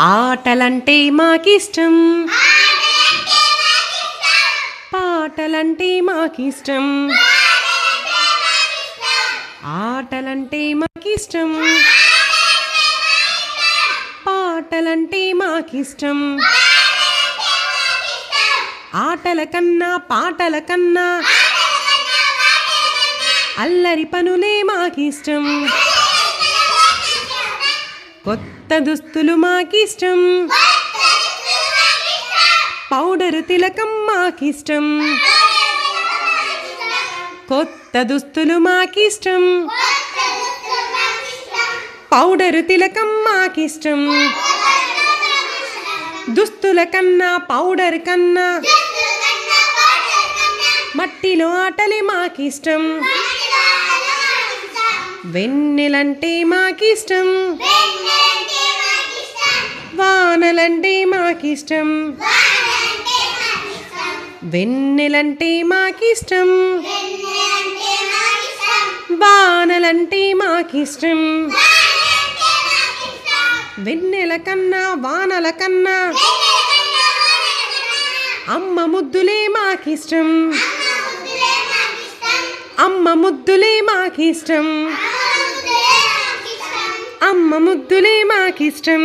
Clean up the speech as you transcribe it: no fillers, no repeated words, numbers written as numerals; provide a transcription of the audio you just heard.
ఆటలంటే మాకిష్టం, పాటలంటే మాకిష్టం, ఆటలంటే మాకిష్టం, పాటలంటే మాకిష్టం. ఆటల కన్నా పాటల కన్నా అల్లరి పనులే మాకిష్టం. కొత్త దుస్తులు మాకిష్టం, పౌడరు తిలకం మాకిష్టం. కొత్త దుస్తులు మాకిష్టం, పౌడరు తిలకం మాకిష్టం. దుస్తుల కన్నా పౌడర్ కన్నా మట్టిలో ఆటలే మాకిష్టం. వెన్నెలంటే మాకిష్టం, వానలంటే మాకిష్టం. వెన్నెలంటే మాకిష్టం, వానలంటే మాకిష్టం. వెన్నెల కన్నా వానల కన్నా అమ్మ ముద్దులే మాకిష్టం. అమ్మ ముద్దులే మాకిష్టం. అమ్మ ముద్దులే మాకిష్టం.